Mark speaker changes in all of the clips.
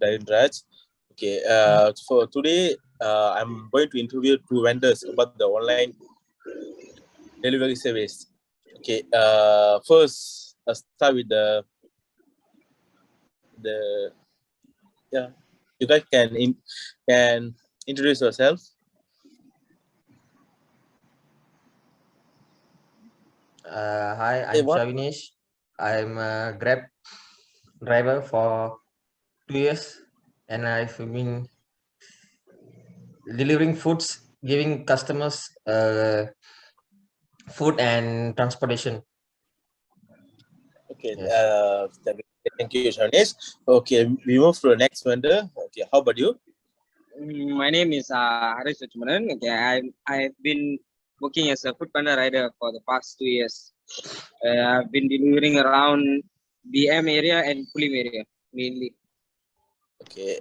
Speaker 1: Raj. Okay, for today, I'm going to interview two vendors about the online delivery service. Okay, first, I'll start with the yeah. You guys can introduce yourself.
Speaker 2: Hi,
Speaker 1: Hey,
Speaker 2: I'm
Speaker 1: what?
Speaker 2: Shavinish. I'm a Grab driver for 2 years, and I've been delivering foods, giving customers food and transportation.
Speaker 1: Okay,
Speaker 2: Yes.
Speaker 1: thank you, Shanish. Okay, we move to the next vendor. Okay, how about you?
Speaker 3: My name is Haris Uchmanan. Okay, I've been working as a food panda rider for the past 2 years. I've been delivering around BM area and Pulim area mainly.
Speaker 1: Okay,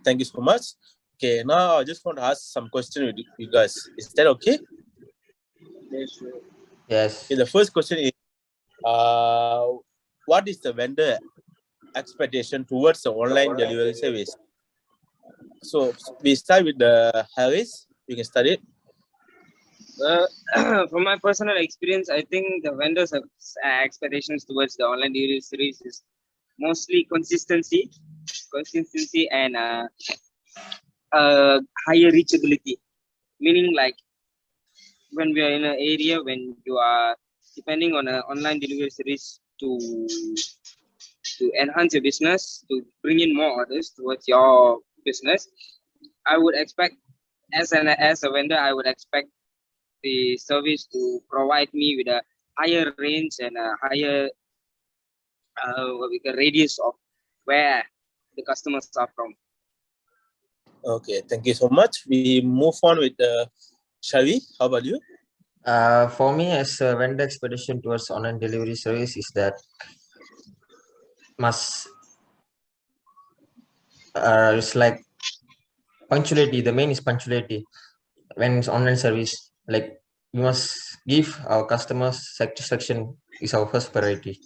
Speaker 1: thank you so much. Okay, now I just want to ask some question with you guys. Is that okay?
Speaker 3: Yes, sure.
Speaker 2: Yes.
Speaker 1: Okay, the first question is, what is the vendor expectation towards the online delivery service? So we start with the Harris. You can start it.
Speaker 3: From my personal experience, I think the vendors' expectations towards the online delivery service is mostly consistency and higher reachability. Meaning, like when we are in an area when you are depending on an online delivery service to enhance your business, to bring in more orders towards your business, I would expect as a vendor, I would expect the service to provide me with a higher range and a higher radius of where the customers are from.
Speaker 1: Okay, thank you so much. We move on with Shavi. How about you?
Speaker 2: For me, as a vendor expedition towards online delivery service is that must it's like punctuality. The main is punctuality when it's online service. Like we must give our customers satisfaction is our first priority.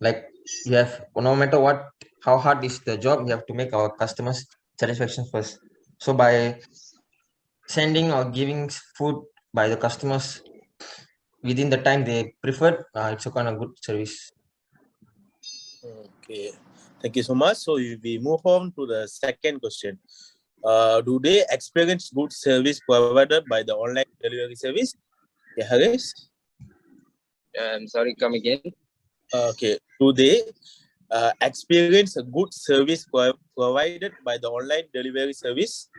Speaker 2: Like we have no matter what how hard is the job, we have to make our customers satisfaction first. So by sending or giving food by the customers within the time they preferred, it's a kind of good service.
Speaker 1: Okay, thank you so much. So we move on to the second question. Do they experience good service provided by the online delivery service? Yeah, Harris.
Speaker 3: I'm sorry, come again.
Speaker 1: Okay, do they experience a good service provided by the online delivery service?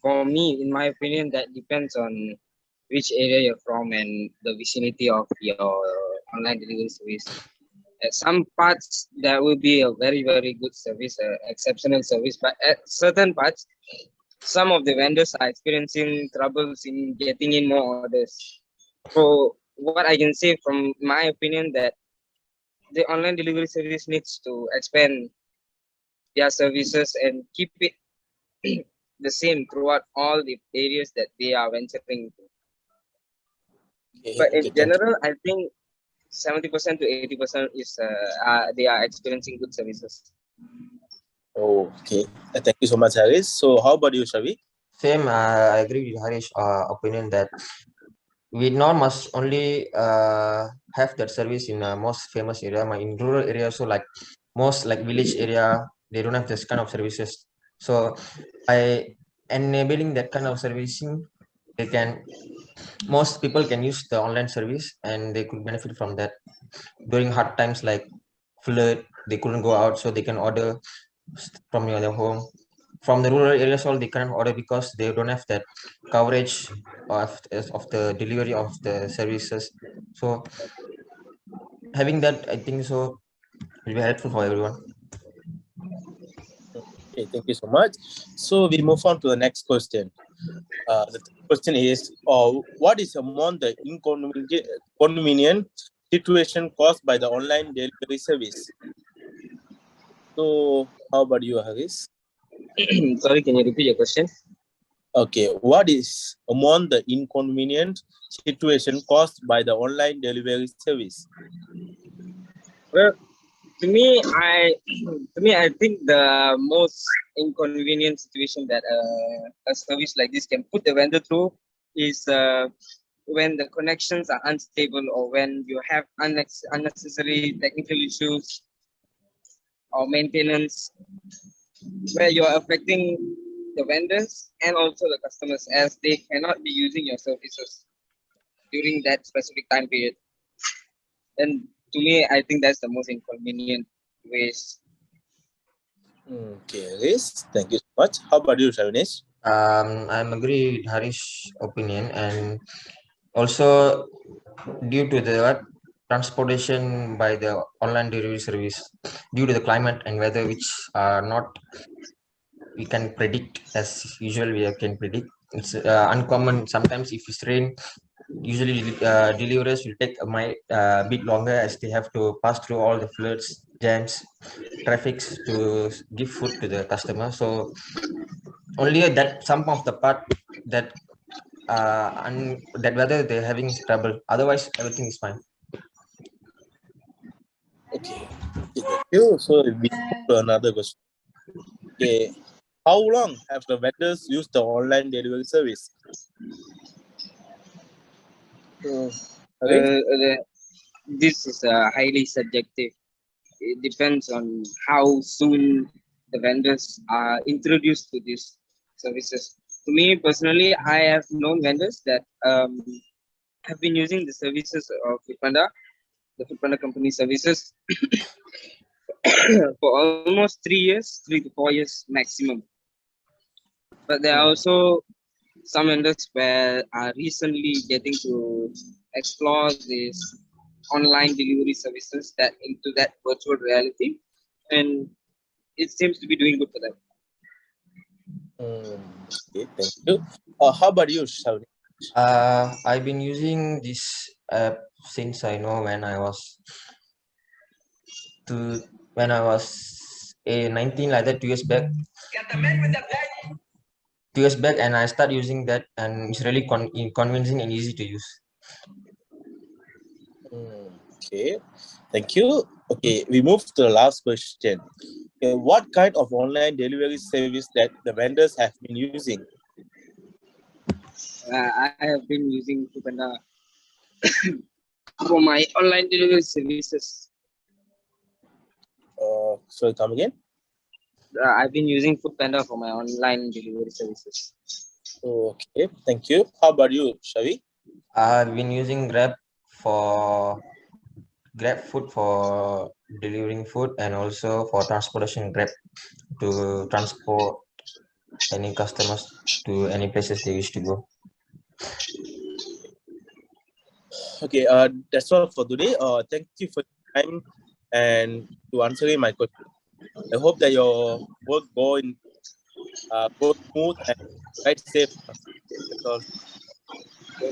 Speaker 3: For me, in my opinion, that depends on which area you're from and the vicinity of your online delivery service. At some parts, there will be a very, very good service, exceptional service, but at certain parts, some of the vendors are experiencing troubles in getting in more orders. So, what I can say from my opinion that the online delivery service needs to expand their services and keep it the same throughout all the areas that they are venturing into.
Speaker 1: Okay,
Speaker 3: But in
Speaker 1: okay,
Speaker 3: general, I think 70% to 80% is they are experiencing good services.
Speaker 1: Oh, okay. Thank you so much, Harris. So, how about you, Shavi?
Speaker 2: Same, I agree with Harish opinion that we now must only have that service in most famous area. In rural area, so like most like village area, they don't have this kind of services. So by enabling that kind of servicing, they can most people can use the online service and they could benefit from that during hard times like flood. They couldn't go out, so they can order from their home. From the rural areas, all they can't order because they don't have that coverage of the delivery of the services. So having that, I think so will be helpful for everyone.
Speaker 1: Okay, thank you so much. So, we move on to the next question. The question is, what is among the inconvenient situation caused by the online delivery service? So, how about you, Harris?
Speaker 3: Sorry, can you repeat your question?
Speaker 1: Okay, what is among the inconvenient situation caused by the online delivery service?
Speaker 3: Well, I think the most inconvenient situation that a service like this can put the vendor through is when the connections are unstable or when you have unnecessary technical issues or maintenance where you're affecting the vendors and also the customers as they cannot be using your services during that specific time period. And to me, I think that's the most inconvenient ways.
Speaker 1: Okay, Liz, thank you so much. How about you, Shavinesh?
Speaker 2: I'm agree with Harish's opinion, and also due to the transportation by the online delivery service, due to the climate and weather, which are not we can predict as usual we can predict. It's uncommon. Sometimes if it's rain, usually deliverers will take a bit longer as they have to pass through all the floods, jams, traffics to give food to the customer. So only that some of the part that and that whether they're having trouble. Otherwise, everything is fine.
Speaker 1: Okay, thank you. So we move to another question. Okay, how long have the vendors used the online delivery service? Haris?
Speaker 3: This is highly subjective. It depends on how soon the vendors are introduced to these services. To me personally, I have known vendors that have been using the services of Foodpanda, the Foodpanda company services, for almost 3 years, 3 to 4 years maximum. But there are also some vendors where are recently getting to explore these online delivery services that into that virtual reality, and it seems to be doing good for them.
Speaker 1: Okay, thank you. How about you, Shavinesh?
Speaker 2: I've been using this app since I know when I was a 19 like that 2 years back. 2 years back, and I start using that, and it's really convincing and easy to use.
Speaker 1: Okay, thank you. Okay, we move to the last question. Okay, what kind of online delivery service that the vendors have been using?
Speaker 3: I have been using Foodpanda for my online delivery services.
Speaker 1: So come again.
Speaker 3: I've been using Foodpanda for my online delivery services.
Speaker 1: Okay, thank you. How about you, Shavi?
Speaker 2: I've been using Grab food for delivering food, and also for transportation Grab to transport any customers to any places they wish to go.
Speaker 1: Okay, that's all for today. Thank you for your time and to answering my question. I hope that your work go smooth and ride safe. That's all.